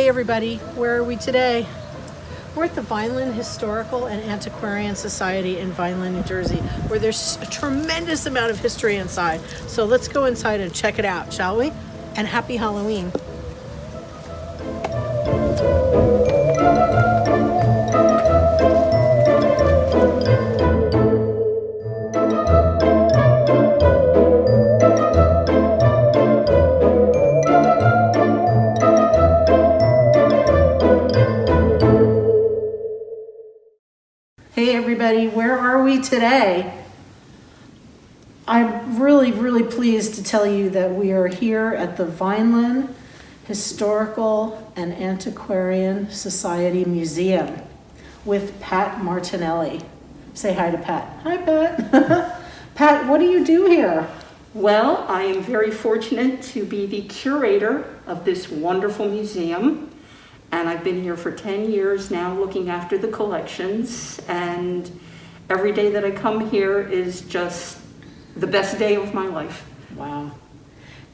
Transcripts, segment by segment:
everybody, where are we today? We're at the Vineland Historical and Antiquarian Society in Vineland, New Jersey, where there's a tremendous amount of history inside. So let's go inside and check it out, shall we? And happy Halloween. Hey everybody, where are we today? I'm really pleased to tell you that we are here at the Vineland Historical and Antiquarian Society Museum with Pat Martinelli. Say hi to Pat. Hi Pat. Pat, what do you do here? Well, I am very fortunate to be the curator of this wonderful museum. And I've been here for 10 years now looking after the collections, and every day that I come here is just the best day of my life. Wow.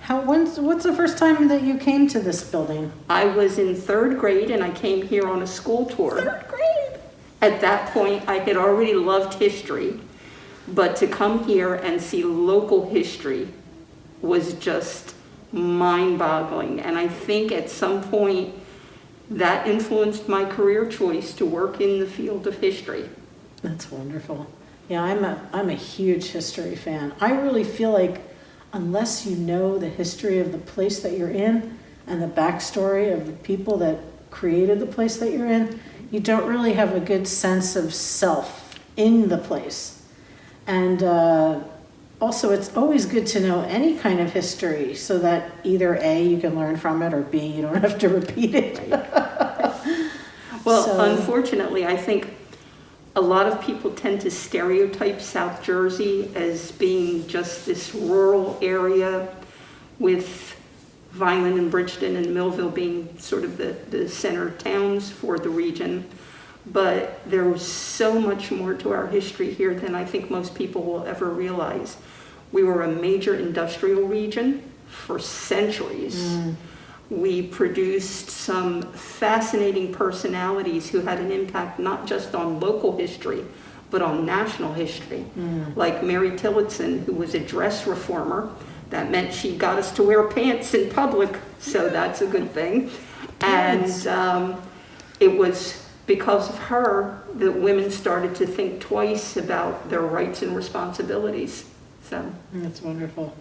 What's the first time that you came to this building? I was in 3rd grade and I came here on a school tour. 3rd grade? At that point, I had already loved history, but to come here and see local history was just mind-boggling. And I think at some point, that influenced my career choice to work in the field of history. That's wonderful. Yeah, I'm a huge history fan. I really feel like unless you know the history of the place that you're in and the backstory of the people that created the place that you're in, you don't really have a good sense of self in the place. And also, it's always good to know any kind of history so that either A, you can learn from it, or B, you don't have to repeat it. Well, unfortunately, I think a lot of people tend to stereotype South Jersey as being just this rural area, with Vineland and Bridgeton and Millville being sort of the center towns for the region. But there was so much more to our history here than I think most people will ever realize. We were a major industrial region for centuries. We produced some fascinating personalities who had an impact not just on local history, but on national history. Like Mary Tillotson, who was a dress reformer. That meant she got us to wear pants in public, so that's a good thing. And it was because of her that women started to think twice about their rights and responsibilities. So that's wonderful.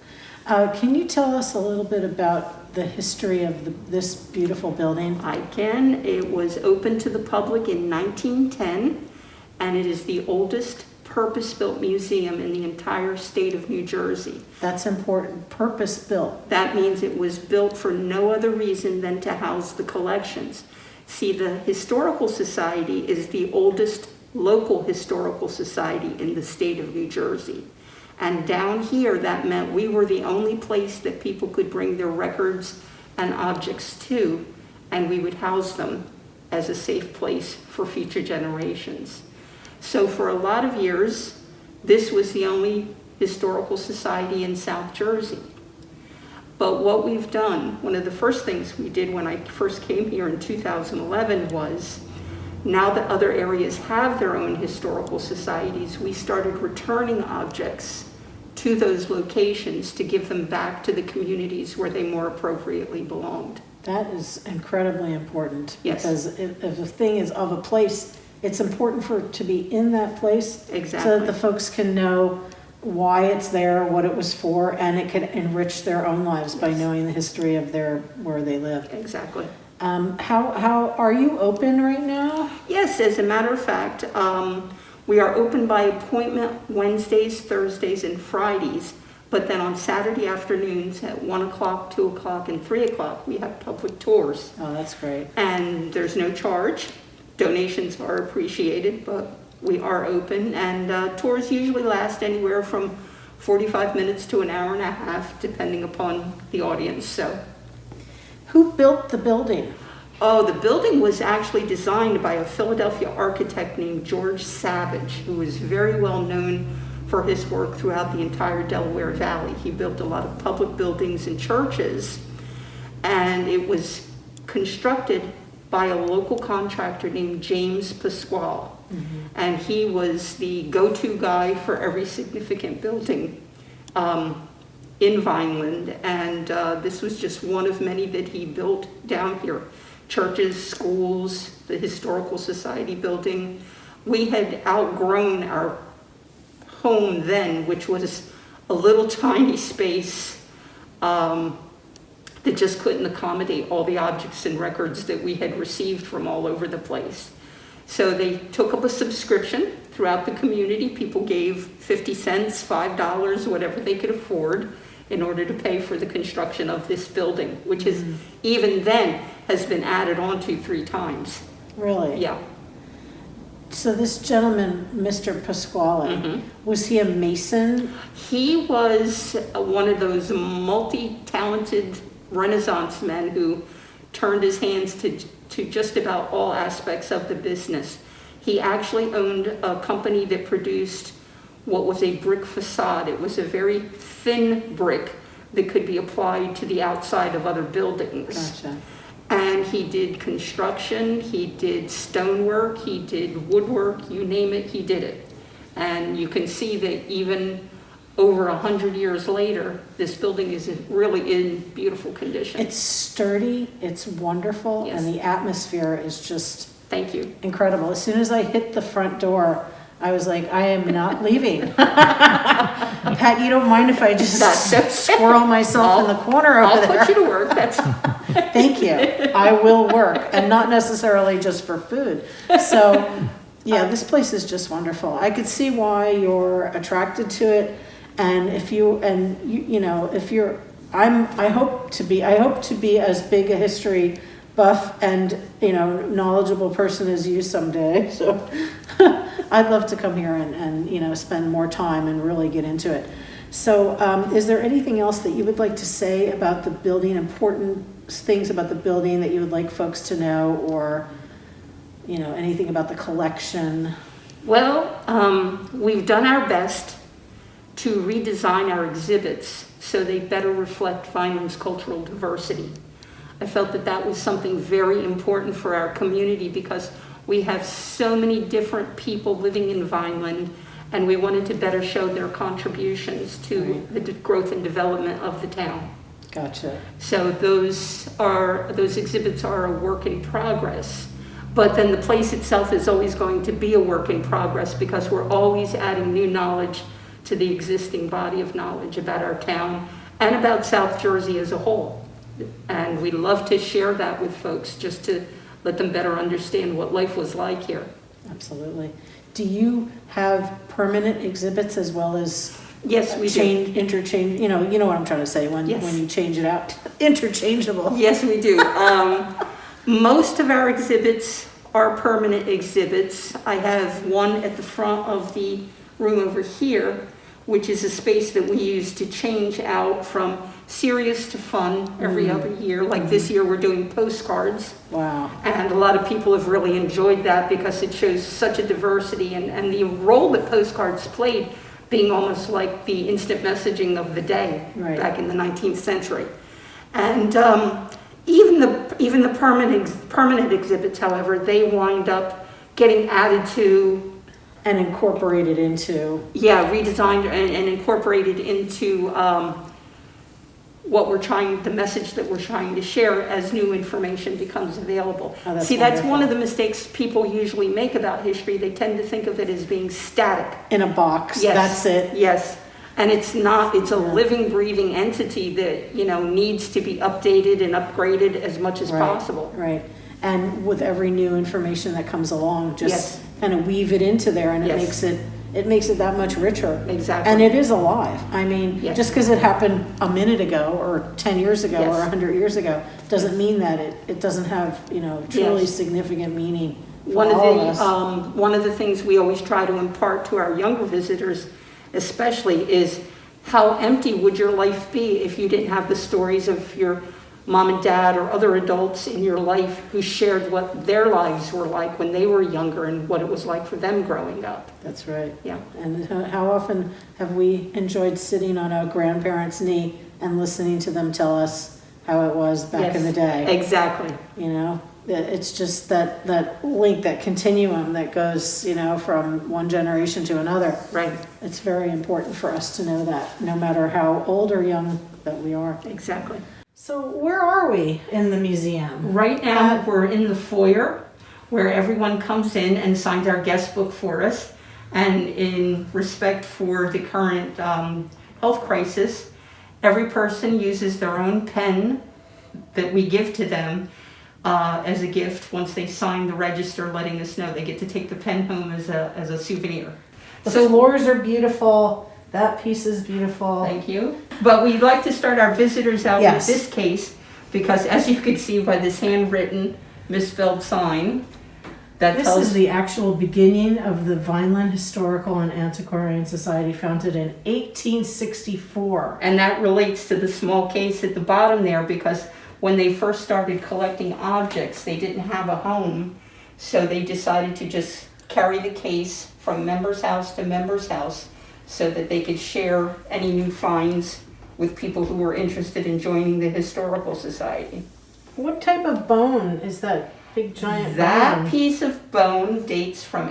Can you tell us a little bit about the history of this beautiful building? I can. It was opened to the public in 1910, and it is the oldest purpose-built museum in the entire state of New Jersey. That's important. Purpose-built. That means it was built for no other reason than to house the collections. See, the Historical Society is the oldest local historical society in the state of New Jersey. And down here, that meant we were the only place that people could bring their records and objects to, and we would house them as a safe place for future generations. So for a lot of years, this was the only historical society in South Jersey. But what we've done, one of the first things we did when I first came here in 2011 was, now that other areas have their own historical societies, we started returning objects to those locations to give them back to the communities where they more appropriately belonged. That is incredibly important. Yes. Because if a thing is of a place, it's important for it to be in that place. Exactly. So that the folks can know why it's there, what it was for, and it can enrich their own lives by knowing the history of where they live. Exactly. How are you open right now? Yes, as a matter of fact, we are open by appointment Wednesdays, Thursdays, and Fridays. But then on Saturday afternoons at 1 o'clock, 2 o'clock, and 3 o'clock, we have public tours. Oh, that's great. And there's no charge. Donations are appreciated, but we are open. And tours usually last anywhere from 45 minutes to an hour and a half, depending upon the audience. So, who built the building? Oh, the building was actually designed by a Philadelphia architect named George Savage, who was very well known for his work throughout the entire Delaware Valley. He built a lot of public buildings and churches, and it was constructed by a local contractor named James Pasquale. And he was the go-to guy for every significant building in Vineland. And this was just one of many that he built down here. Churches, schools, the Historical Society building. We had outgrown our home then, which was a little tiny space that just couldn't accommodate all the objects and records that we had received from all over the place. So they took up a subscription throughout the community. People gave 50 cents, $5, whatever they could afford in order to pay for the construction of this building, which is even then has been added on to 3 times. Really? Yeah. So this gentleman, Mr. Pasquale, was he a Mason? He was one of those multi-talented Renaissance men who turned his hands to just about all aspects of the business. He actually owned a company that produced what was a brick facade. It was a very thin brick that could be applied to the outside of other buildings. Gotcha. And he did construction, he did stonework, he did woodwork, you name it, he did it. And you can see that even over 100 years later, this building is really in beautiful condition. It's sturdy, it's wonderful, Yes. and the atmosphere is just Thank you. incredible. As soon as I hit the front door, I was like, I am not leaving. Pat, you don't mind if I just squirrel myself in the corner over I'll there? put you to work. That's Thank you. I will work, and not necessarily just for food. So, yeah, this place is just wonderful. I could see why you're attracted to it, and if you know, if you're, I hope to be as big a history buff and knowledgeable person as you someday. So, I'd love to come here and spend more time and really get into it. So, is there anything else that you would like to say about the building, important things about the building that you would like folks to know, or, anything about the collection? Well, we've done our best to redesign our exhibits so they better reflect Vineland's cultural diversity. I felt that was something very important for our community because we have so many different people living in Vineland, and we wanted to better show their contributions to the growth and development of the town. Gotcha. So those exhibits are a work in progress, but then the place itself is always going to be a work in progress because we're always adding new knowledge to the existing body of knowledge about our town and about South Jersey as a whole. And we love to share that with folks just to let them better understand what life was like here. Absolutely. Do you have permanent exhibits as well as Yes, we do. interchange? You know what I'm trying to say when you change it out. Interchangeable. Yes, we do. Most of our exhibits are permanent exhibits. I have one at the front of the room over here, which is a space that we use to change out from serious to fun every other year. Like this year, we're doing postcards. Wow. And a lot of people have really enjoyed that because it shows such a diversity and the role that postcards played, being almost like the instant messaging of the day back in the 19th century. And even the permanent exhibits, however, they wind up getting added to And incorporated into. redesigned and incorporated into the message that we're trying to share as new information becomes available. Oh, that's See, that's wonderful. one of the mistakes people usually make about history. They tend to think of it as being static. In a box. Yes. That's it. Yes. And it's not, it's a living, breathing entity that, needs to be updated and upgraded as much as possible. Right. And with every new information that comes along, just Yes. kind of weave it into there, and Yes. it makes it that much richer. Exactly. And it is alive. I mean, Yes. just because it happened a minute ago or 10 years ago Yes. or 100 years ago doesn't mean that it doesn't have, truly Yes. significant meaning for One all of us. one of the things we always try to impart to our younger visitors, especially, is how empty would your life be if you didn't have the stories of your mom and dad or other adults in your life who shared what their lives were like when they were younger and what it was like for them growing up. That's right. Yeah. And how often have we enjoyed sitting on a grandparent's knee and listening to them tell us how it was back in the day? Exactly. It's just that link, that continuum that goes, from one generation to another. Right. It's very important for us to know that, no matter how old or young that we are. Exactly. So where are we in the museum? Right now, we're in the foyer where everyone comes in and signs our guest book for us. And in respect for the current health crisis, every person uses their own pen that we give to them as a gift. Once they sign the register letting us know, they get to take the pen home as a souvenir. The floors are beautiful. That piece is beautiful. Thank you. But we'd like to start our visitors out Yes. with this case, because as you can see by this handwritten, misspelled sign, that This tells is the actual beginning of the Vineland Historical and Antiquarian Society, founded in 1864. and that relates to the small case at the bottom there, because when they first started collecting objects, they didn't have a home, so they decided to just carry the case from member's house to member's house so that they could share any new finds with people who were interested in joining the Historical Society. What type of bone is that big giant That bone? piece of bone dates from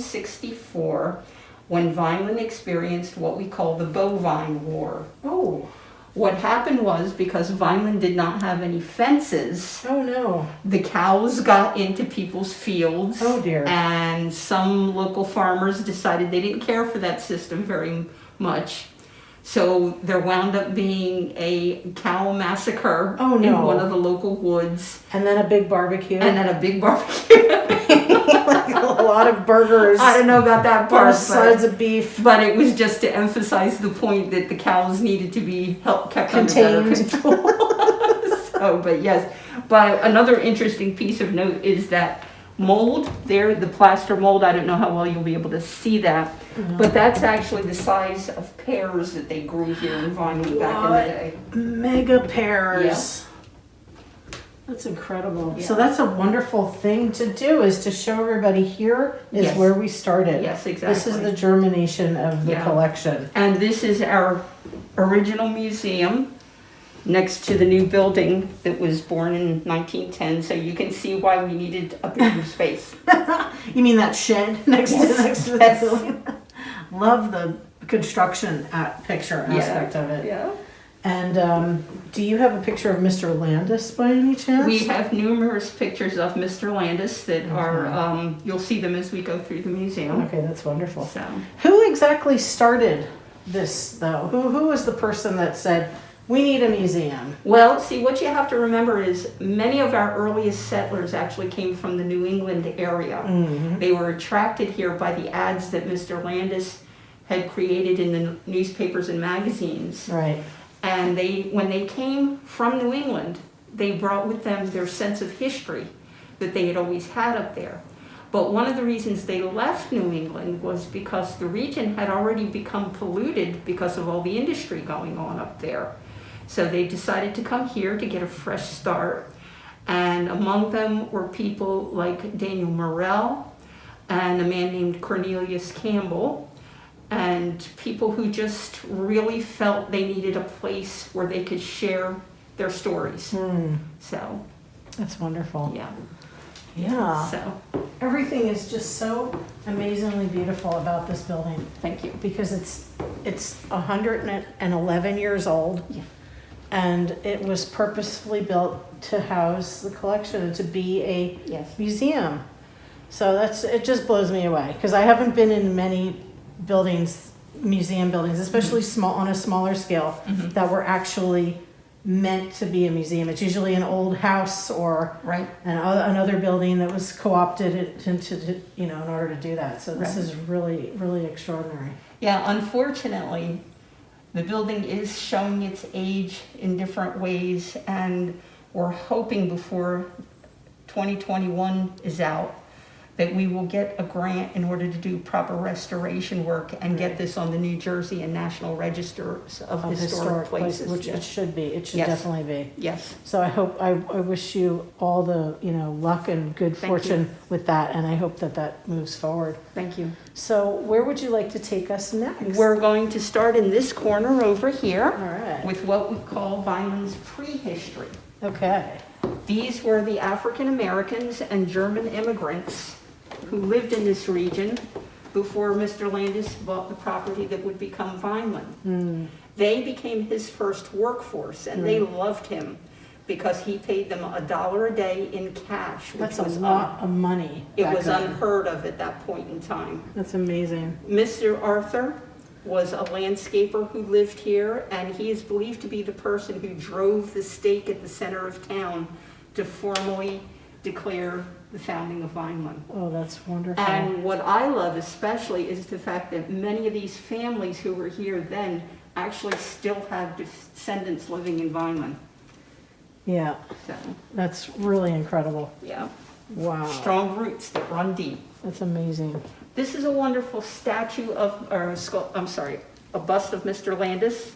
1864, when Vineland experienced what we call the Bovine War. Oh, What happened was, because Vineland did not have any fences, oh no. the cows got into people's fields. Oh dear. And some local farmers decided they didn't care for that system very much. So there wound up being a cow massacre Oh, in no. one of the local woods. And then a big barbecue. And then a big barbecue. Like a lot of burgers. I don't know about that Both part, sides of beef. but it was just to emphasize the point that the cows needed to be kept under better Contained. control. So, but yes. But another interesting piece of note is that mold there, the plaster mold. I don't know how well you'll be able to see that, but that's actually the size of pears that they grew here in Vineland back in the day. Mega pears. Yeah. That's incredible. Yeah. So that's a wonderful thing to do, is to show everybody here is Yes. where we started. Yes, exactly. This is the germination of the Yeah. collection. And this is our original museum next to the new building that was born in 1910. So you can see why we needed a bigger space. You mean that shed next Yes. to the Yes. building? Love the construction picture aspect of it. Yeah. And do you have a picture of Mr. Landis by any chance? We have numerous pictures of Mr. Landis that are, you'll see them as we go through the museum. Okay, that's wonderful. So, Who exactly started this, though? Who was the person that said, we need a museum? well, see, what you have to remember is many of our earliest settlers actually came from the New England area. Mm-hmm. They were attracted here by the ads that Mr. Landis had created in the newspapers and magazines. Right. And when they came from New England, they brought with them their sense of history that they had always had up there. But one of the reasons they left New England was because the region had already become polluted because of all the industry going on up there. So they decided to come here to get a fresh start. And among them were people like Daniel Morrell and a man named Cornelius Campbell, and people who just really felt they needed a place where they could share their stories. So, That's wonderful. yeah. Yeah. So, Everything is just so amazingly beautiful about this building, thank you. because it's 111 years old. Yeah. And it was purposefully built to house the collection and to be a Yes. museum. So it just blows me away, because I haven't been in many buildings, museum buildings, especially small, on a smaller scale, that were actually meant to be a museum. It's usually an old house or Right. another building that was co-opted into, in order to do that. So this Right. is really, really extraordinary. Yeah, unfortunately, the building is showing its age in different ways, and we're hoping before 2021 is out that we will get a grant in order to do proper restoration work and get this on the New Jersey and National Registers of Historic Places. Which Yes. it should be. It should Yes. definitely be. Yes. So I wish you all the, luck and good Thank fortune with that, and I hope that moves forward. Thank you. So where would you like to take us next? We're going to start in this corner over here All right. with what we call Vineland's prehistory. Okay. These were the African Americans and German immigrants who lived in this region before Mr. Landis bought the property that would become Vineland. They became his first workforce, and they loved him because he paid them $1 a day in cash, which That's a was lot of money. it back was then. unheard of at that point in time. That's amazing. Mr. Arthur was a landscaper who lived here, and he is believed to be the person who drove the stake at the center of town to formally declare the founding of Vineland. Oh, that's wonderful. And what I love especially is the fact that many of these families who were here then actually still have descendants living in Vineland. Yeah, So, that's really incredible. yeah, Wow. strong roots that run deep. That's amazing. This is a wonderful statue of, or a bust of Mr. Landis.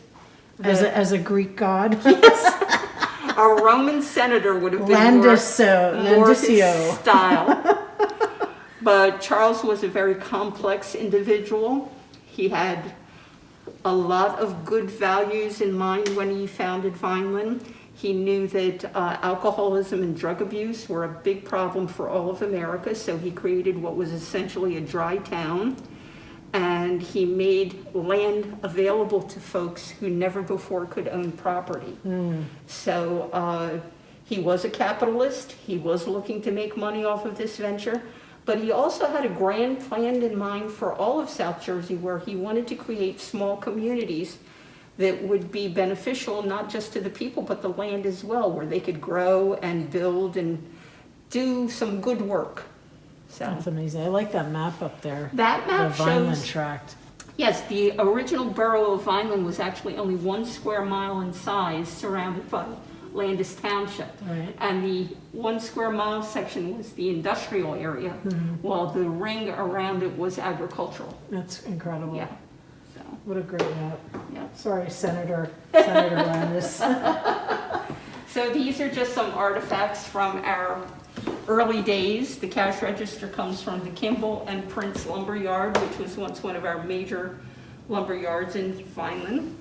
As a Greek god. A Roman senator would have been more his Landisio. style. But Charles was a very complex individual. He had a lot of good values in mind when he founded Vineland. He knew that alcoholism and drug abuse were a big problem for all of America, so he created what was essentially a dry town. And he made land available to folks who never before could own property. So he was a capitalist. He was looking to make money off of this venture. But he also had a grand plan in mind for all of South Jersey, where he wanted to create small communities that would be beneficial not just to the people, but the land as well, where they could grow and build and do some good work. So That's amazing. I like that map up there. that map The Vineland shows, tract. yes, the original borough of Vineland was actually only 1 square mile in size, surrounded by Landis Township. Right. And the 1 square mile section was the industrial area, while the ring around it was agricultural. That's incredible. Yeah. So, What a great map. yeah. Sorry, Senator Landis. So these are just some artifacts from our early days. The cash register comes from the Kimball and Prince Lumber Yard, which was once one of our major lumber yards in Vineland.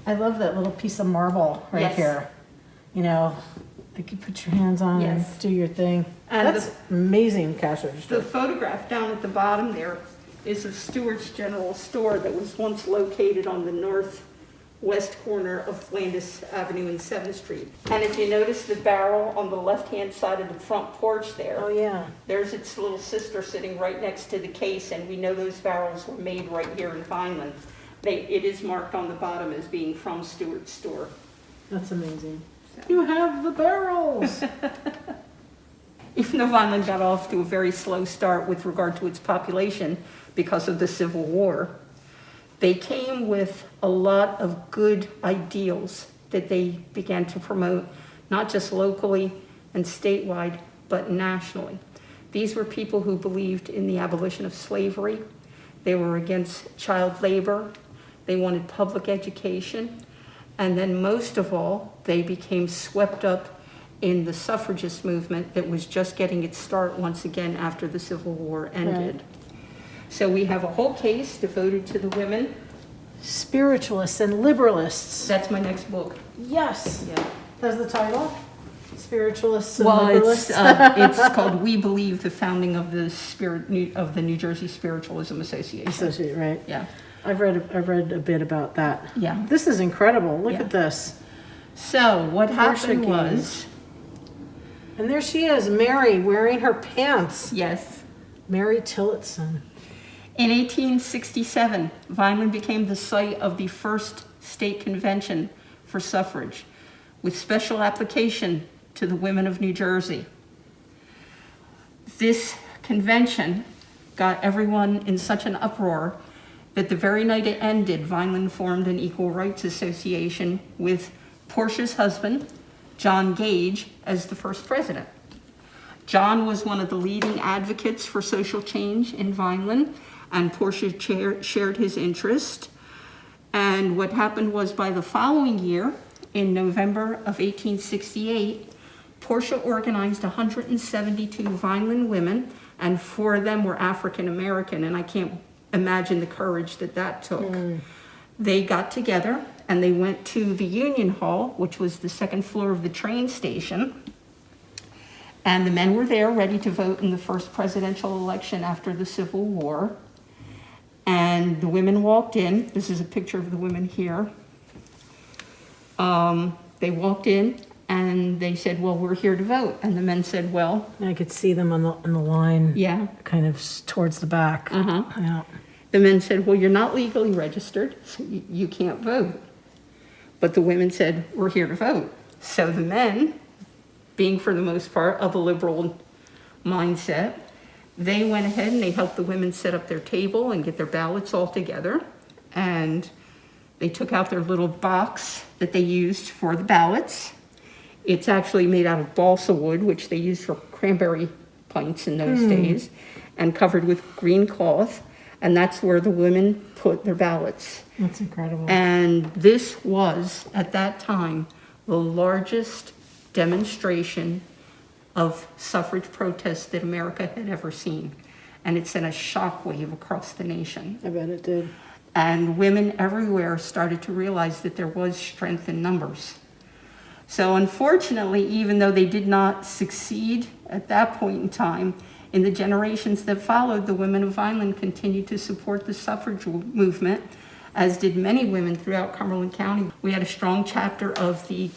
I love that little piece of marble right Yes. here. You know, like you put your hands on Yes. and do your thing. And That's amazing cash register. The photograph down at the bottom there is of Stewards General Store that was once located on the northwest corner of Landis Avenue and 7th Street. And if you notice the barrel on the left-hand side of the front porch there, Oh, yeah. there's its little sister sitting right next to the case, and we know those barrels were made right here in Vineland. It is marked on the bottom as being from Stewards Store. That's amazing. So. You have the barrels. Even though Vineland got off to a very slow start with regard to its population because of the Civil War, they came with a lot of good ideals that they began to promote, not just locally and statewide, but nationally. These were people who believed in the abolition of slavery. They were against child labor. They wanted public education. And then most of all, they became swept up in the suffragist movement that was just getting its start once again after the Civil War ended. Right. So we have a whole case devoted to the women. Spiritualists and liberalists. That's my next book. Yes. Yeah. That's the title? Spiritualists and Well, liberalists. it's called "We Believe: The Founding of the New Jersey Spiritualism Association." Associate, right? Yeah. I've read a bit about that. Yeah. This is incredible. Look Yeah. at this. So what happened Portia was, And there she is, Mary, wearing her pants. yes, Mary Tillotson. in 1867, Vineland became the site of the first state convention for suffrage, with special application to the women of New Jersey. This convention got everyone in such an uproar that the very night it ended, Vineland formed an Equal Rights Association with Portia's husband, John Gage, as the first president. John was one of the leading advocates for social change in Vineland, and Portia shared his interest. And what happened was, by the following year, in November of 1868, Portia organized 172 Vineland women, and 4 of them were African American, and I can't imagine the courage that took. They got together and they went to the Union Hall, which was the second floor of the train station, And the men were there ready to vote in the first presidential election after the Civil War. And the women walked in. This is a picture of the women here. They walked in and they said, well, we're here to vote. And the men said, well. I could see them on the line. Yeah. Kind of towards the back. Uh-huh. Yeah. The men said, well, you're not legally registered, so you can't vote. But the women said, we're here to vote. So the men, being for the most part of a liberal mindset, they went ahead and they helped the women set up their table and get their ballots all together. And they took out their little box that they used for the ballots. It's actually made out of balsa wood, which they used for cranberry pints in those days, and covered with green cloth. And that's where the women put their ballots. That's incredible. And this was, at that time, the largest demonstration of suffrage protests that America had ever seen. And it sent a shockwave across the nation. I bet it did. And women everywhere started to realize that there was strength in numbers. So unfortunately, even though they did not succeed at that point in time, in the generations that followed, the women of Vineland continued to support the suffrage movement, as did many women throughout Cumberland County. We had a strong chapter of the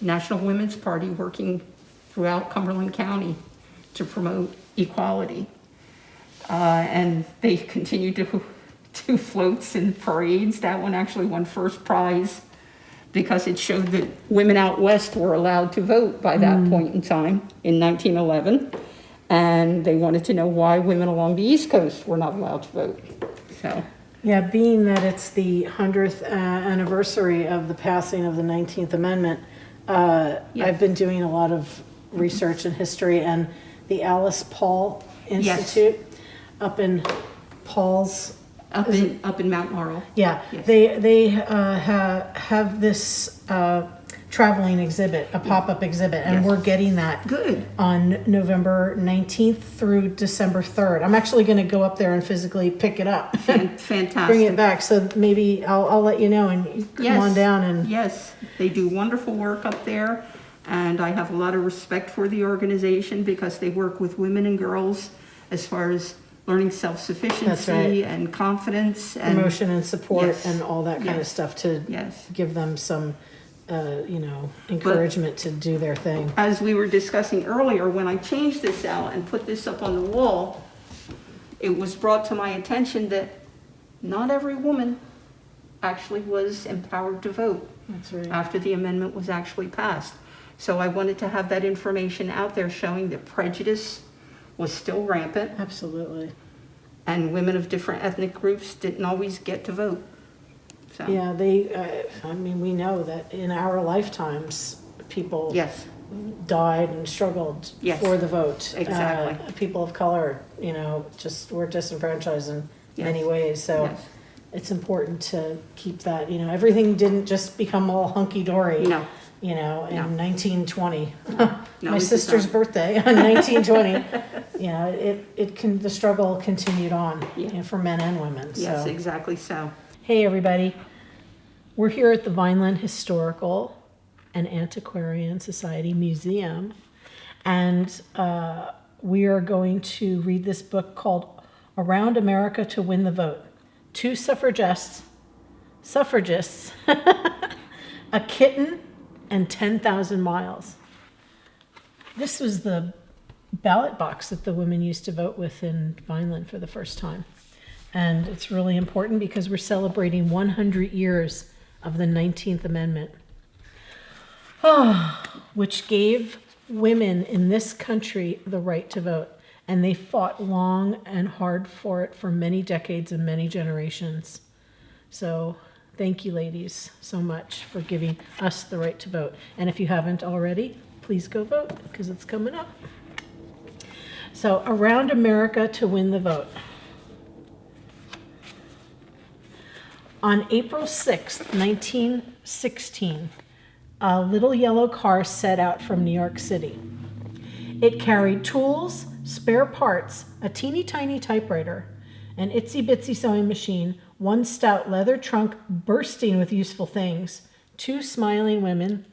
National Women's Party working throughout Cumberland County to promote equality. And they continued to do floats and parades. That one actually won first prize because it showed that women out west were allowed to vote by that point in time in 1911. And they wanted to know why women along the East Coast were not allowed to vote. So, Yeah, being that it's the 100th anniversary of the passing of the 19th Amendment, I've been doing a lot of research in history, and the Alice Paul Institute up in Paul's. up in Mount Laurel. Yeah, Yes. they have this traveling exhibit, a pop-up exhibit, and Yes. we're getting that Good. on November 19th through December 3rd. I'm actually going to go up there and physically pick it up. Fantastic. Bring it back, so maybe I'll let you know and you come on down and. Yes, they do wonderful work up there, and I have a lot of respect for the organization because they work with women and girls as far as learning self-sufficiency That's right. and confidence and Promotion and support Yes. and all that kind of Yes. stuff to Yes. give them some, encouragement to do their thing. As we were discussing earlier, when I changed this out and put this up on the wall, it was brought to my attention that not every woman actually was empowered to vote That's right. after the amendment was actually passed. So I wanted to have that information out there showing that prejudice was still rampant Absolutely. and women of different ethnic groups didn't always get to vote. So, Yeah, we know that in our lifetimes, people yes, died and struggled Yes. for the vote. Exactly. People of color, just were disenfranchised in Yes. many ways. So yes. it's important to keep that, everything didn't just become all hunky-dory. No. In No. 1920. No, My it did sister's not. birthday on 1920. The struggle continued on Yeah. for men and women. Yes, So. exactly so. Hey everybody, we're here at the Vineland Historical and Antiquarian Society Museum, and we are going to read this book called Around America to Win the Vote. Two suffragists, a kitten, and 10,000 miles. This was the ballot box that the women used to vote with in Vineland for the first time. And it's really important because we're celebrating 100 years of the 19th Amendment, which gave women in this country the right to vote. And they fought long and hard for it for many decades and many generations. So thank you, ladies, so much for giving us the right to vote. And if you haven't already, please go vote because it's coming up. So, Around America to Win the Vote. On April 6th, 1916, a little yellow car set out from New York City. It carried tools, spare parts, a teeny tiny typewriter, an itsy bitsy sewing machine, one stout leather trunk bursting with useful things, two smiling women,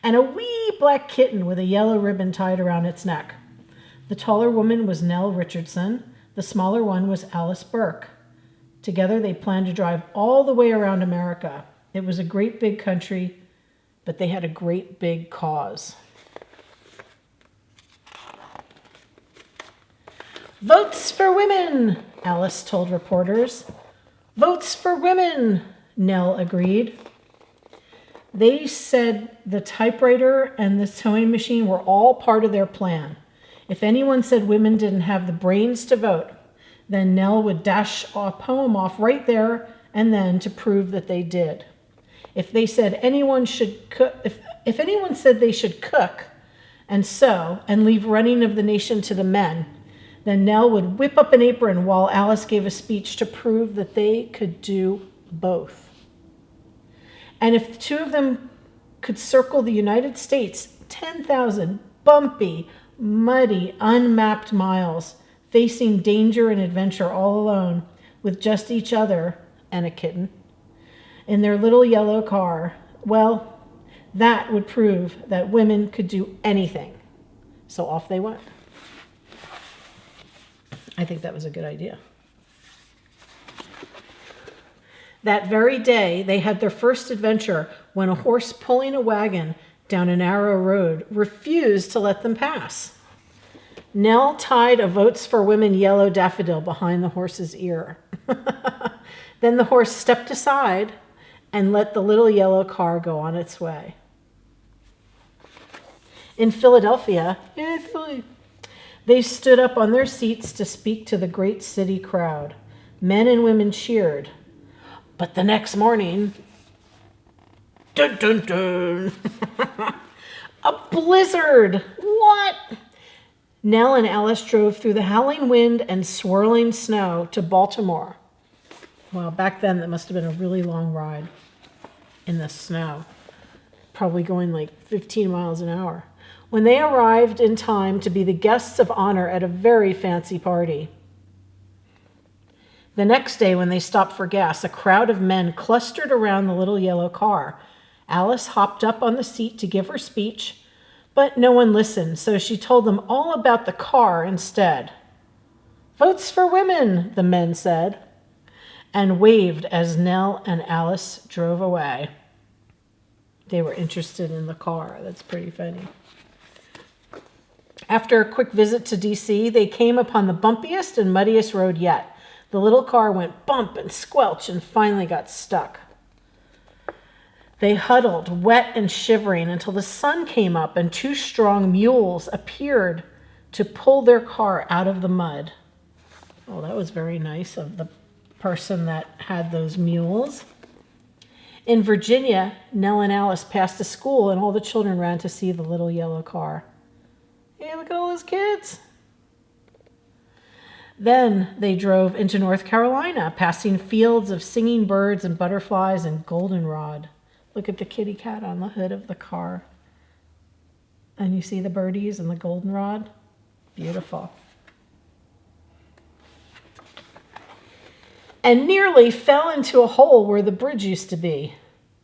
and a wee black kitten with a yellow ribbon tied around its neck. The taller woman was Nell Richardson. The smaller one was Alice Burke. Together they planned to drive all the way around America. It was a great big country, but they had a great big cause. Votes for women, Alice told reporters. Votes for women, Nell agreed. They said the typewriter and the sewing machine were all part of their plan. If anyone said women didn't have the brains to vote, then Nell would dash a poem off right there and then to prove that they did. If they said anyone should cook, if anyone said they should cook and sew and leave running of the nation to the men, then Nell would whip up an apron while Alice gave a speech to prove that they could do both. And if the two of them could circle the United States 10,000 bumpy, muddy, unmapped miles, facing danger and adventure all alone, with just each other and a kitten, in their little yellow car, well, that would prove that women could do anything. So off they went. I think that was a good idea. That very day, they had their first adventure when a horse pulling a wagon down a narrow road refused to let them pass. Nell tied a Votes for Women yellow daffodil behind the horse's ear. Then the horse stepped aside and let the little yellow car go on its way. In Philadelphia, they stood up on their seats to speak to the great city crowd. Men and women cheered. But the next morning, dun dun dun, a blizzard. What? Nell and Alice drove through the howling wind and swirling snow to Baltimore. Well, back then that must have been a really long ride in the snow, probably going like 15 miles an hour. When they arrived in time to be the guests of honor at a very fancy party. The next day, when they stopped for gas, a crowd of men clustered around the little yellow car. Alice hopped up on the seat to give her speech, but no one listened, so she told them all about the car instead. Votes for women, the men said, and waved as Nell and Alice drove away. They were interested in the car. That's pretty funny. After a quick visit to D.C., they came upon the bumpiest and muddiest road yet. The little car went bump and squelch and finally got stuck. They huddled, wet and shivering, until the sun came up and two strong mules appeared to pull their car out of the mud. Oh, that was very nice of the person that had those mules. In Virginia, Nell and Alice passed a school and all the children ran to see the little yellow car. Hey, look at all those kids. Then they drove into North Carolina, passing fields of singing birds and butterflies and goldenrod. Look at the kitty cat on the hood of the car. And you see the birdies and the goldenrod? Beautiful. And nearly fell into a hole where the bridge used to be.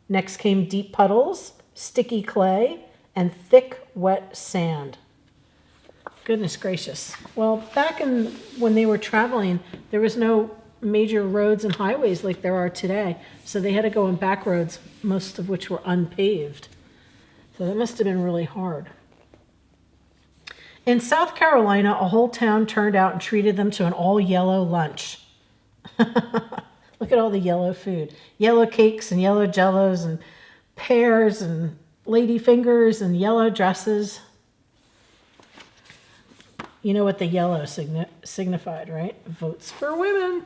Next came deep puddles, sticky clay, and thick, wet sand. Goodness gracious. Well, back when they were traveling, there was no major roads and highways like there are today. So they had to go on back roads, most of which were unpaved. So that must have been really hard. In South Carolina, a whole town turned out and treated them to an all-yellow lunch. Look at all the yellow food. Yellow cakes and yellow jellos and pears and lady fingers and yellow dresses. You know what the yellow signified, right? Votes for women.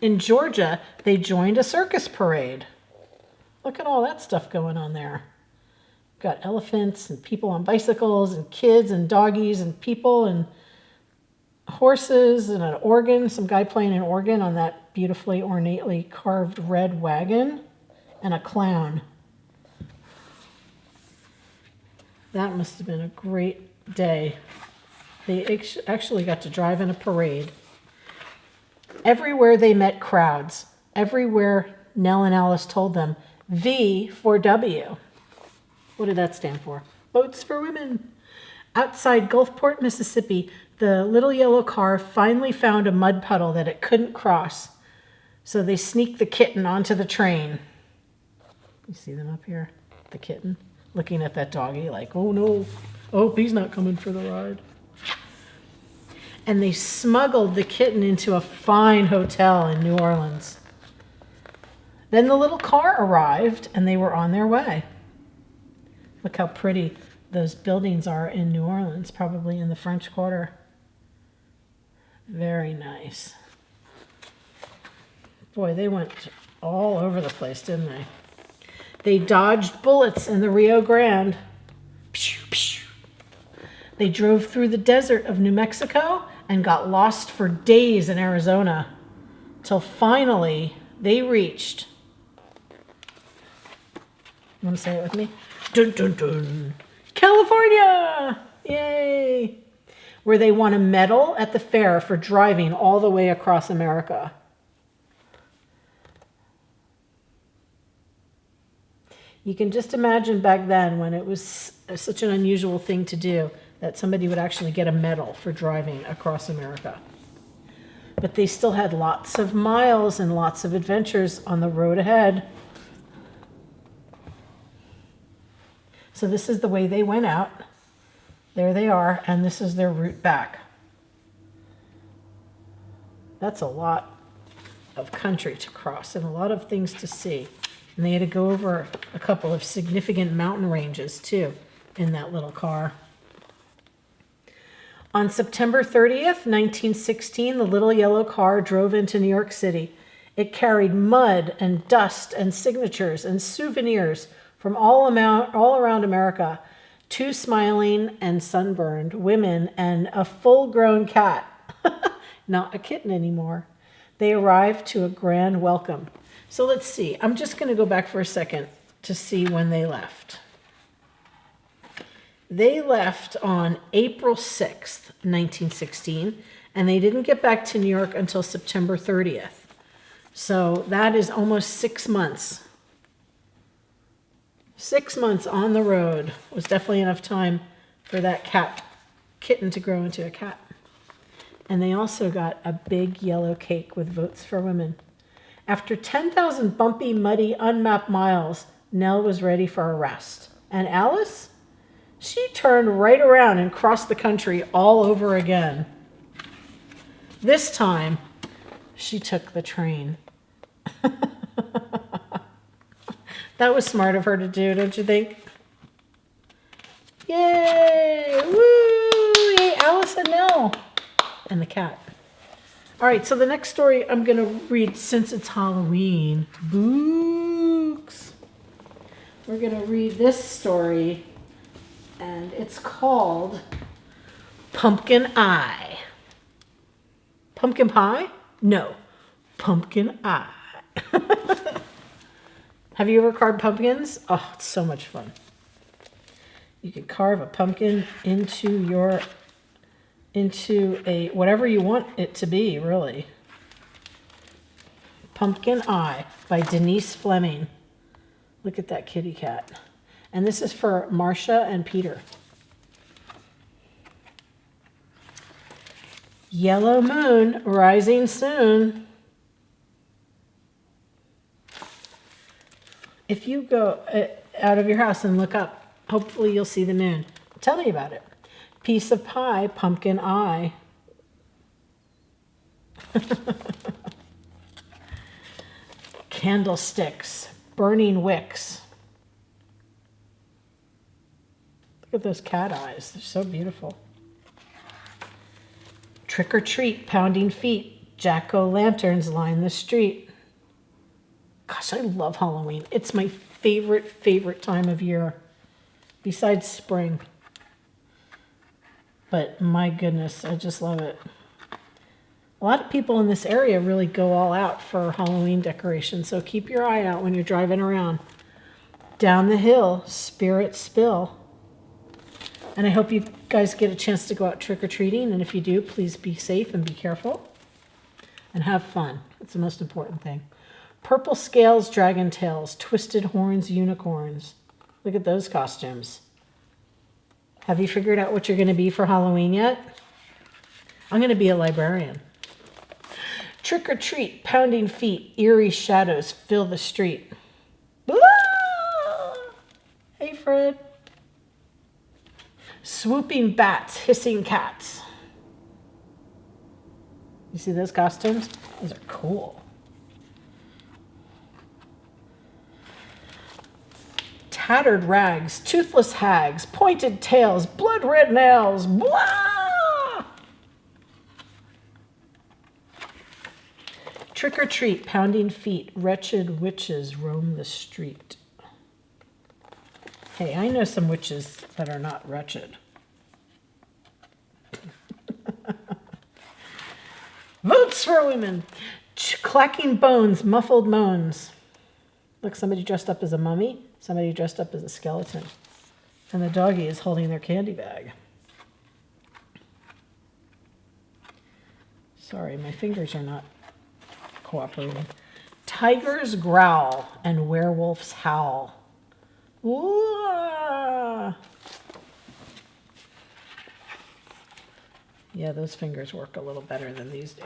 In Georgia, they joined a circus parade. Look at all that stuff going on there. Got elephants and people on bicycles and kids and doggies and people and horses and an organ, some guy playing an organ on that beautifully ornately carved red wagon, and a clown. That must have been a great day. They actually got to drive in a parade. Everywhere they met crowds, everywhere Nell and Alice told them, V for W. What did that stand for? Votes for Women. Outside Gulfport, Mississippi, the little yellow car finally found a mud puddle that it couldn't cross. So they sneaked the kitten onto the train. You see them up here? The kitten looking at that doggy like, oh no, oh, he's not coming for the ride. And they smuggled the kitten into a fine hotel in New Orleans. Then the little car arrived and they were on their way. Look how pretty those buildings are in New Orleans, probably in the French Quarter. Very nice. Boy, they went all over the place, didn't they? They dodged bullets in the Rio Grande. Pew, pew. They drove through the desert of New Mexico and got lost for days in Arizona, till finally they reached, you want to say it with me? Dun, dun, dun. California! Yay! Where they won a medal at the fair for driving all the way across America. You can just imagine back then when it was such an unusual thing to do that somebody would actually get a medal for driving across America. But they still had lots of miles and lots of adventures on the road ahead. So this is the way they went out. There they are, and this is their route back. That's a lot of country to cross and a lot of things to see. And they had to go over a couple of significant mountain ranges, too, in that little car. On September 30th, 1916, the little yellow car drove into New York City. It carried mud and dust and signatures and souvenirs from all around America, 2 smiling and sunburned women and a full-grown cat, not a kitten anymore. They arrived to a grand welcome. So let's see. I'm just going to go back for a second to see when they left. They left on April 6th, 1916, and they didn't get back to New York until September 30th. So that is almost 6 months. 6 months on the road was definitely enough time for that kitten to grow into a cat. And they also got a big yellow cake with votes for women. After 10,000 bumpy, muddy, unmapped miles, Nell was ready for a rest. And Alice? She turned right around and crossed the country all over again. This time, she took the train. That was smart of her to do, don't you think? Yay! Woo! Yay, Alice and Nell. And the cat. All right, so the next story I'm going to read, since it's Halloween, books. We're going to read this story, and it's called Pumpkin Eye. Pumpkin pie? No, pumpkin eye. Have you ever carved pumpkins? Oh, it's so much fun. You can carve a pumpkin into a whatever you want it to be, really. Pumpkin Eye by Denise Fleming. Look at that kitty cat. And this is for Marcia and Peter. Yellow moon rising soon. If you go out of your house and look up, hopefully you'll see the moon. Tell me about it. Piece of pie, pumpkin eye. Candlesticks, burning wicks. Look at those cat eyes. They're so beautiful. Trick or treat, pounding feet. Jack-o'-lanterns line the street. Gosh, I love Halloween. It's my favorite time of year, besides spring. But my goodness, I just love it. A lot of people in this area really go all out for Halloween decorations, so keep your eye out when you're driving around. Down the hill, spirits spill. And I hope you guys get a chance to go out trick-or-treating, and if you do, please be safe and be careful. And have fun. That's the most important thing. Purple scales, dragon tails, twisted horns, unicorns. Look at those costumes. Have you figured out what you're going to be for Halloween yet? I'm going to be a librarian. Trick or treat, pounding feet, eerie shadows fill the street. Ah! Hey, Fred. Swooping bats, hissing cats. You see those costumes? Those are cool. Tattered rags, toothless hags, pointed tails, blood red nails. Blah! Trick or treat, pounding feet, wretched witches roam the street. Hey, I know some witches that are not wretched. Votes for women. Clacking bones, muffled moans. Look, somebody dressed up as a mummy, somebody dressed up as a skeleton. And the doggie is holding their candy bag. Sorry, my fingers are not cooperating. Tigers growl and werewolves howl. Ooh. Yeah, those fingers work a little better than these do.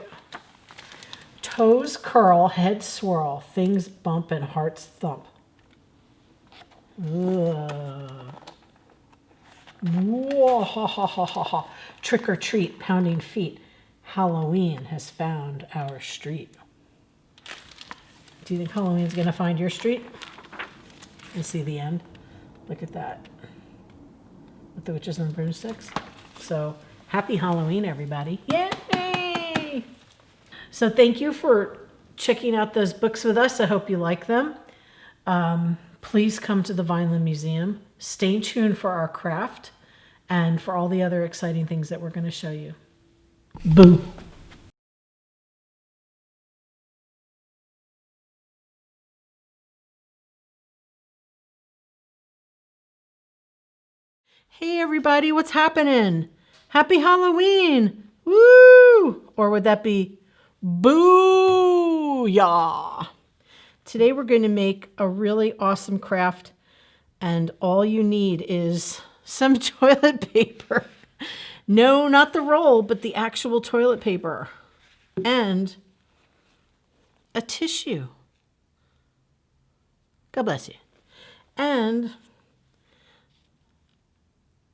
Toes curl, heads swirl, things bump and hearts thump. Trick or treat, pounding feet. Halloween has found our street. Do you think Halloween's going to find your street? You see the end? Look at that. With the witches and broomsticks. So, happy Halloween, everybody. Yay! So thank you for checking out those books with us. I hope you like them. Please come to the Vineland Museum. Stay tuned for our craft and for all the other exciting things that we're going to show you. Boo! Hey everybody, what's happening? Happy Halloween! Woo! Or would that be boo-yah? Today we're going to make a really awesome craft, and all you need is some toilet paper. No, not the roll, but the actual toilet paper. And a tissue. God bless you. And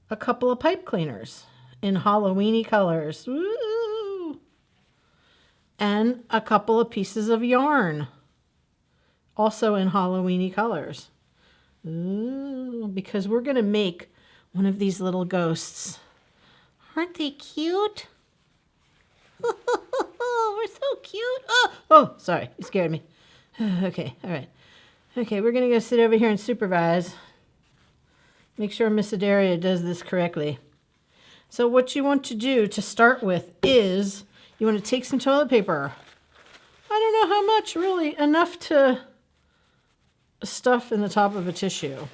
a couple of pipe cleaners in Halloweeny colors. Woo! And a couple of pieces of yarn, also in Halloweeny colors. Ooh, because we're going to make one of these little ghosts. Aren't they cute? We're so cute. Oh, sorry, you scared me. Okay, all right. Okay, we're going to go sit over here and supervise. Make sure Miss Adaria does this correctly. So what you want to do to start with is you want to take some toilet paper. I don't know how much, really. Enough to stuff in the top of a tissue.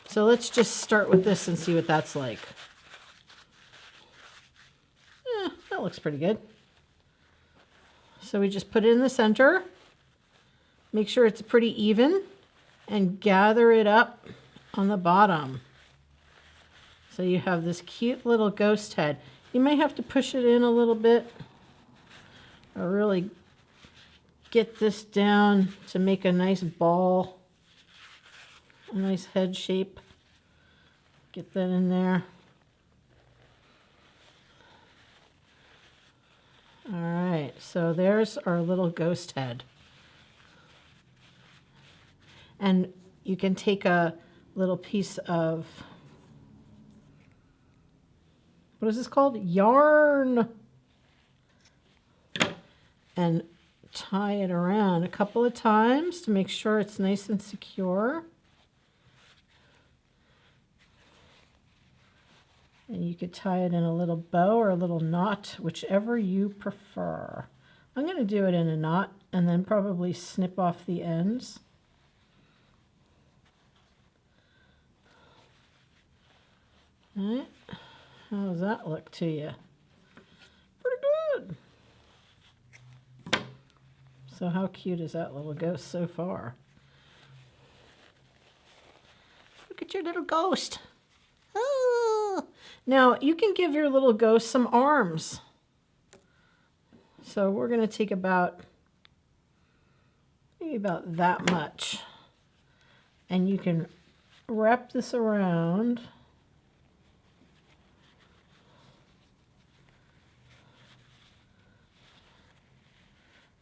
So let's just start with this and see what that's like. That looks pretty good. So we just put it in the center. Make sure it's pretty even and gather it up on the bottom. So you have this cute little ghost head. You may have to push it in a little bit or really get this down to make a nice ball, a nice head shape. Get that in there. All right, so there's our little ghost head. And you can take a little piece of, what is this called? Yarn. And tie it around a couple of times to make sure it's nice and secure. And you could tie it in a little bow or a little knot, whichever you prefer. I'm going to do it in a knot and then probably snip off the ends. All right. How does that look to you? Pretty good. So how cute is that little ghost so far? Look at your little ghost. Oh. Now, you can give your little ghost some arms. So we're going to take maybe about that much. And you can wrap this around.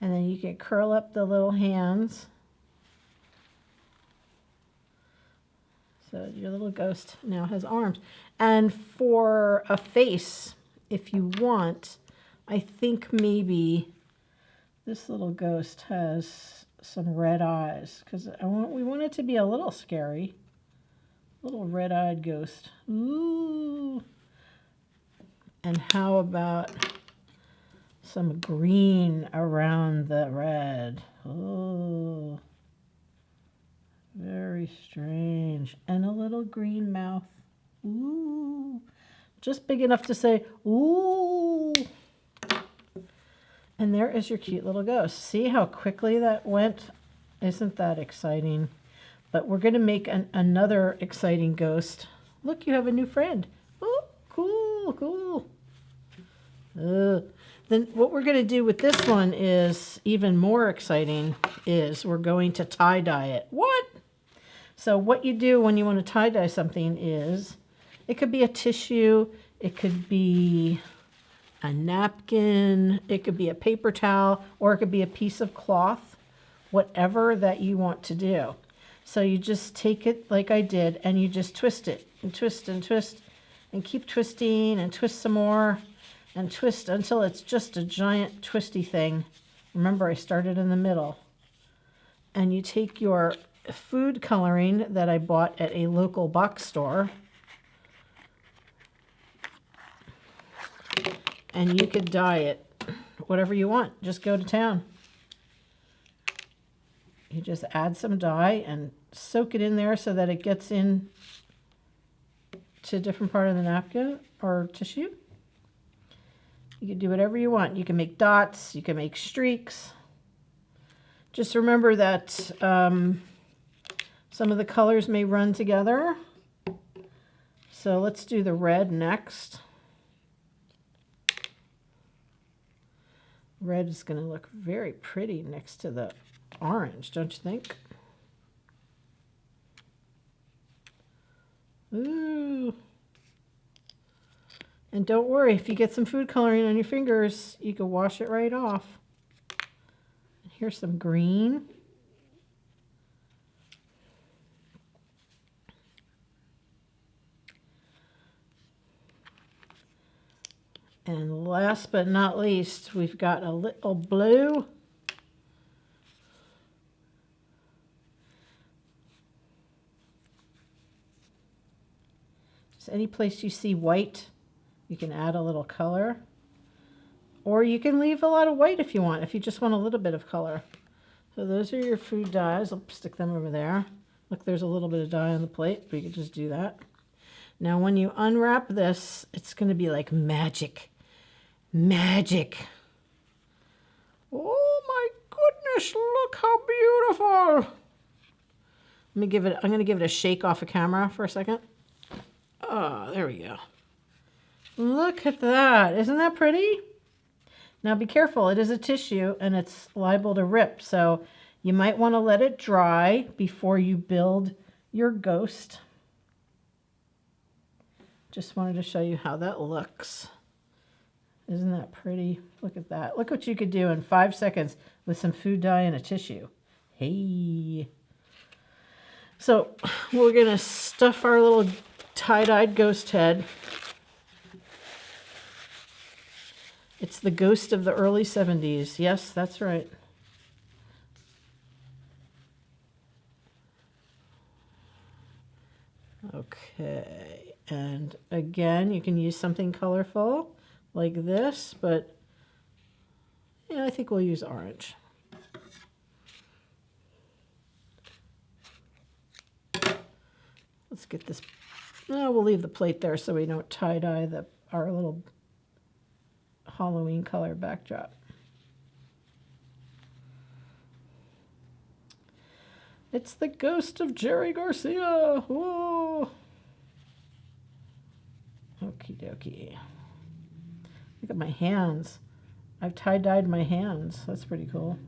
And then you can curl up the little hands. So your little ghost now has arms. And for a face, if you want, I think maybe this little ghost has some red eyes, because we want it to be a little scary. Little red-eyed ghost. Ooh. And how about some green around the red? Oh, very strange. And a little green mouth. Ooh. Just big enough to say, ooh. And there is your cute little ghost. See how quickly that went? Isn't that exciting? But we're going to make another exciting ghost. Look, you have a new friend. Oh, cool, cool. Then what we're going to do with this one is even more exciting, is we're going to tie-dye it. What? So what you do when you want to tie-dye something is, it could be a tissue, it could be a napkin, it could be a paper towel, or it could be a piece of cloth, whatever that you want to do. So you just take it like I did, and you just twist it, and twist, and keep twisting, and twist some more, and twist until it's just a giant twisty thing. Remember, I started in the middle. And you take your food coloring that I bought at a local box store, and you could dye it whatever you want. Just go to town. You just add some dye and soak it in there so that it gets in to a different part of the napkin or tissue. You can do whatever you want. You can make dots, you can make streaks. Just remember that some of the colors may run together. So let's do the red next. Red is going to look very pretty next to the orange, don't you think? Ooh. And don't worry, if you get some food coloring on your fingers, you can wash it right off. Here's some green. And last but not least, we've got a little blue. Just any place you see white, you can add a little color. Or you can leave a lot of white if you want, if you just want a little bit of color. So those are your food dyes. I'll stick them over there. Look, there's a little bit of dye on the plate, but you can just do that. Now when you unwrap this, it's going to be like magic. Magic. Oh my goodness, look how beautiful. I'm going to give it a shake off of camera for a second. Oh, there we go. Look at that. Isn't that pretty? Now be careful, it is a tissue and it's liable to rip, so you might want to let it dry before you build your ghost. Just wanted to show you how that looks. Isn't that pretty? Look at that. Look what you could do in 5 seconds with some food dye and a tissue. Hey. So we're going to stuff our little tie-dyed ghost head. It's the ghost of the early 70s. Yes, that's right. Okay, and again, you can use something colorful like this, but yeah, I think we'll use orange. Let's get this. No, we'll leave the plate there so we don't tie-dye our little Halloween color backdrop. It's the ghost of Jerry Garcia. Whoa. Okie dokie. Look at my hands. I've tie-dyed my hands. That's pretty cool.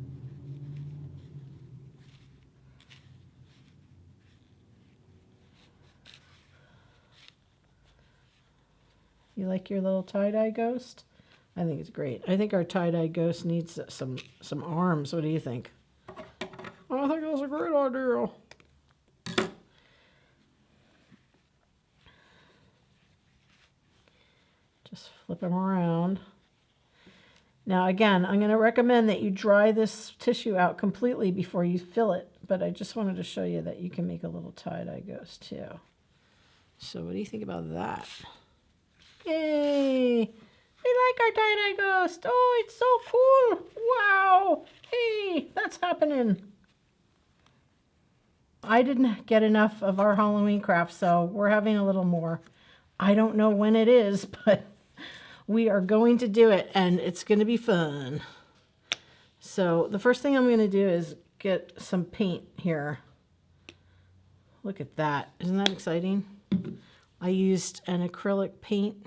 You like your little tie-dye ghost? I think it's great. I think our tie-dye ghost needs some arms. What do you think? I think that's a great idea. Just flip them around. Now again, I'm going to recommend that you dry this tissue out completely before you fill it, but I just wanted to show you that you can make a little tie-dye ghost too. So what do you think about that? Yay! We like our tie-dye ghost. Oh, it's so cool. Wow. Hey, that's happening. I didn't get enough of our Halloween craft, so we're having a little more. I don't know when it is, but we are going to do it, and it's going to be fun. So the first thing I'm going to do is get some paint here. Look at that. Isn't that exciting? I used an acrylic paint,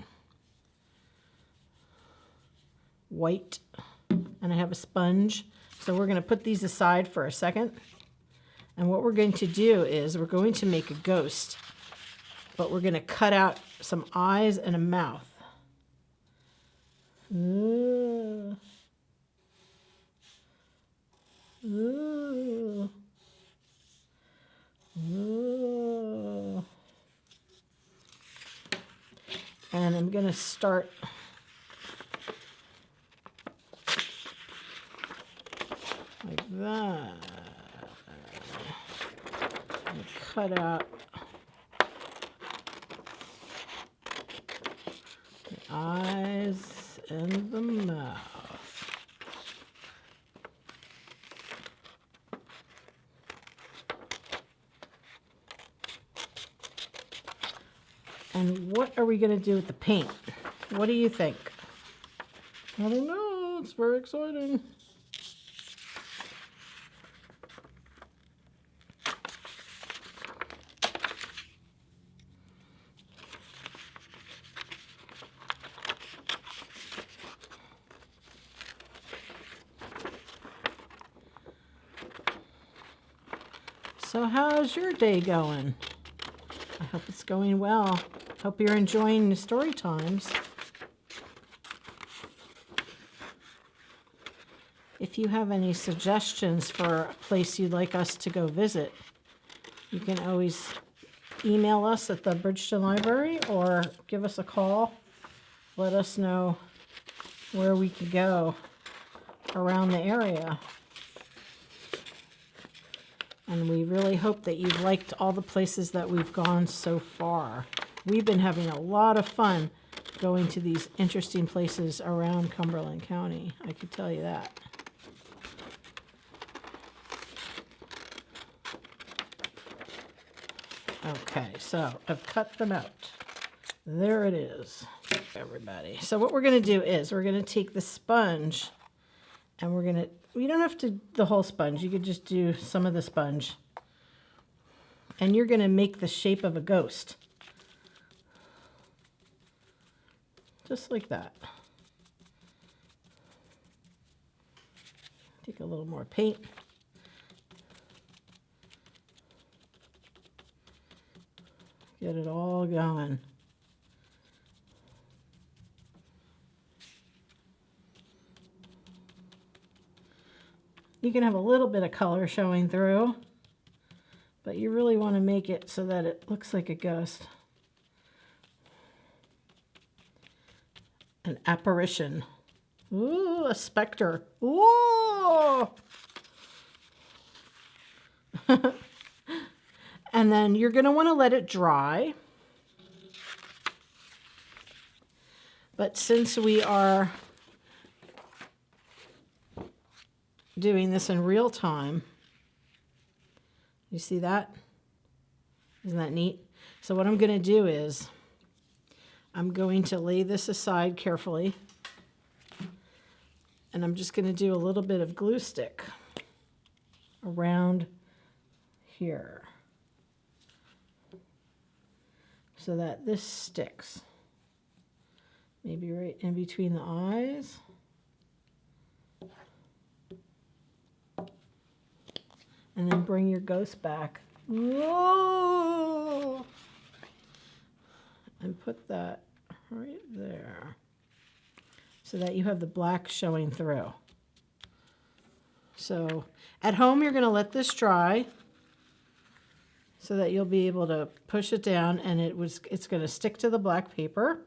white, and I have a sponge. So we're going to put these aside for a second. And what we're going to do is we're going to make a ghost, but we're going to cut out some eyes and a mouth. Ooh. Ooh. Ooh. And I'm going to start like that. And cut out the eyes and the mouth. And what are we going to do with the paint? What do you think? I don't know. It's very exciting. So how's your day going? I hope it's going well. Hope you're enjoying the story times. If you have any suggestions for a place you'd like us to go visit, you can always email us at the Bridgeton Library or give us a call. Let us know where we could go around the area. And we really hope that you've liked all the places that we've gone so far. We've been having a lot of fun going to these interesting places around Cumberland County. I could tell you that. Okay, so I've cut them out. There it is, everybody. So what we're going to do is we're going to take the sponge and we're going to, you don't have to the whole sponge. You could just do some of the sponge. And you're going to make the shape of a ghost. Just like that. Take a little more paint. Get it all going. You can have a little bit of color showing through, but you really want to make it so that it looks like a ghost. An apparition. Ooh, a specter. Ooh! And then you're going to want to let it dry. But since we are doing this in real time, you see that? Isn't that neat? So what I'm going to do is I'm going to lay this aside carefully, and I'm just going to do a little bit of glue stick around here so that this sticks. Maybe right in between the eyes. And then bring your ghost back. Whoa! And put that right there so that you have the black showing through. So at home, you're going to let this dry so that you'll be able to push it down and it's going to stick to the black paper.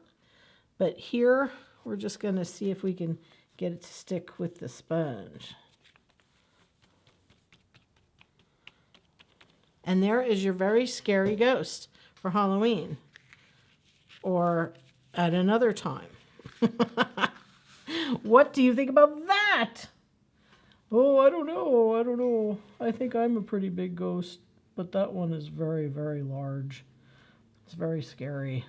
But here, we're just going to see if we can get it to stick with the sponge. And there is your very scary ghost for Halloween or at another time. What do you think about that? Oh, I don't know. I think I'm a pretty big ghost, but that one is very, very large. It's very scary.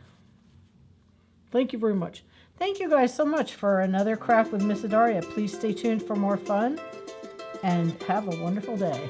Thank you very much. Thank you guys so much for another craft with Miss Adaria. Please stay tuned for more fun and have a wonderful day.